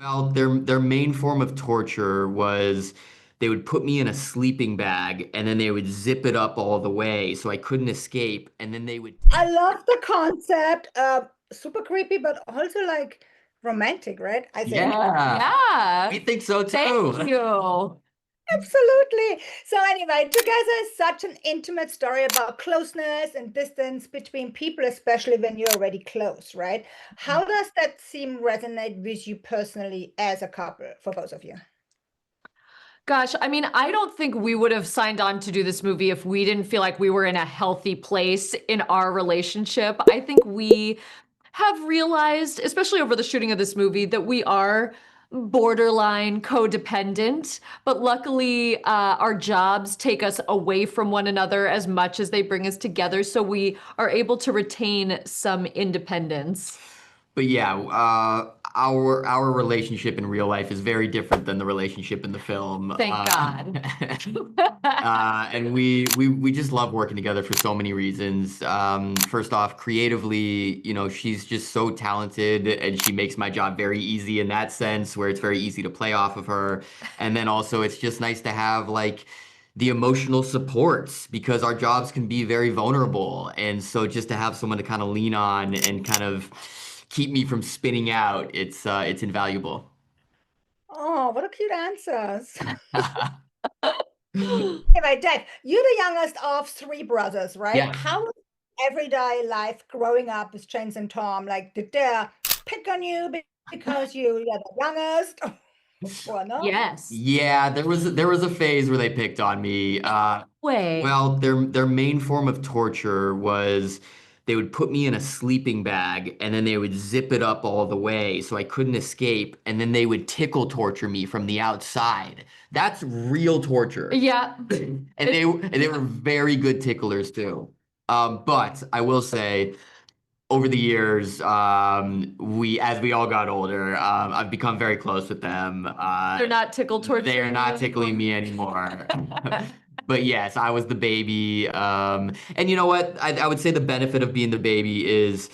Well, their main form of torture was they would put me in a sleeping bag and then they would zip it up all the way so I couldn't escape. And then they would I love the concept. Super creepy, but also like romantic, right? I think. yeah, Yeah. we think so Thank too. you. Absolutely. So anyway, Together is such an intimate story about closeness and distance between people, especially when you're already close, right? How does that theme resonate with you personally as a couple, for both of you? Gosh, I mean, I don't think we would have signed on to do this movie if we didn't feel like we were in a healthy place in our relationship. I think we have realized, especially over the shooting of this movie, that we are borderline codependent. But luckily, our jobs take us away from one another as much as they bring us together. So we are able to retain some independence. But yeah, our relationship in real life is very different than the relationship in the film. Thank God. And we just love working together for so many reasons. First off, creatively, she's just so talented and she makes my job very easy in that sense, where it's very easy to play off of her. And then also it's just nice to have like the emotional supports because our jobs can be very vulnerable. And so just to have someone to kind of lean on and kind of keep me from spinning out, it's invaluable. Oh, what a cute answers. Anyway, Dave, you're the youngest of three brothers, right? Yeah. How was everyday life growing up with James and Tom? Like, did they pick on you because you're the youngest? Or no? Yes. Yeah, there was a phase where they picked on me. Way. Well, their main form of torture was they would put me in a sleeping bag and then they would zip it up all the way so I couldn't escape, and then they would tickle torture me from the outside. That's real torture. Yeah. And they were very good ticklers too. But I will say, over the years, we as we all got older, I've become very close with them. They're not tickle They are torturing you not anymore. tickling me anymore. But yes, I was the baby. And you know what? I would say the benefit of being the baby is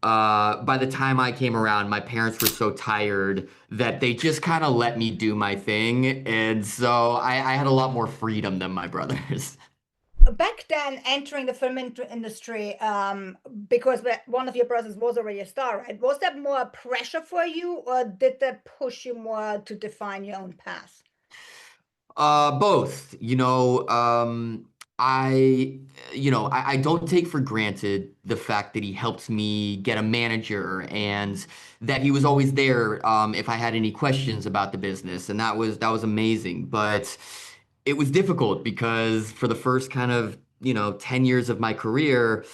by the time I came around, my parents were so tired that they just kind of let me do my thing. And so I had a lot more freedom than my brothers. Back then, entering the film industry, because one of your brothers was already a star, right? Was that more pressure for you, or did that push you more to define your own path? Both. I, I don't take for granted the fact that he helped me get a manager and that he was always there if I had any questions about the business, and that was amazing. But it was difficult because for the first kind of 10 years of my career,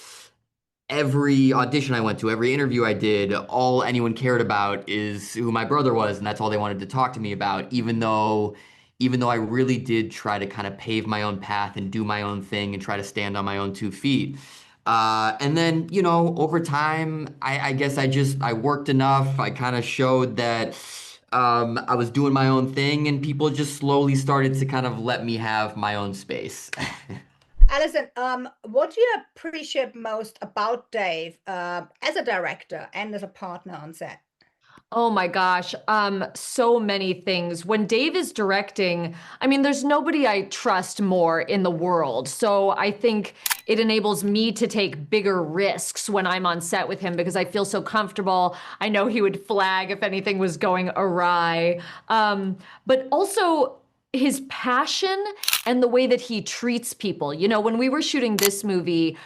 every audition I went to, every interview I did, all anyone cared about is who my brother was, and that's all they wanted to talk to me about, even though I really did try to kind of pave my own path and do my own thing and try to stand on my own 2 feet. And then, over time, I guess I worked enough. I kind of showed that I was doing my own thing, and people just slowly started to kind of let me have my own space. Alison, what do you appreciate most about Dave, as a director and as a partner on set? Oh my gosh. So many things. When Dave is directing, I mean, there's nobody I trust more in the world. So I think it enables me to take bigger risks when I'm on set with him because I feel so comfortable. I know he would flag if anything was going awry. But also his passion and the way that he treats people. You know, when we were shooting this movie,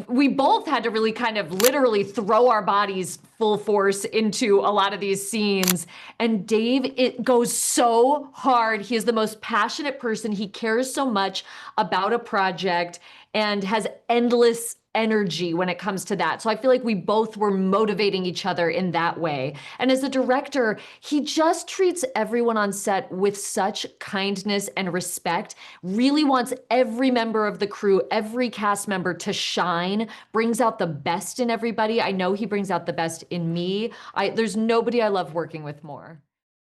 we both had to really kind of literally throw our bodies full force into a lot of these scenes. And Dave, it goes so hard. He is the most passionate person. He cares so much about a project and has endless energy when it comes to that. So I feel like we both were motivating each other in that way. And as a director, he just treats everyone on set with such kindness and respect, really wants every member of the crew, every cast member to shine, brings out the best in everybody. I know he brings out the best in me. There's nobody I love working with more.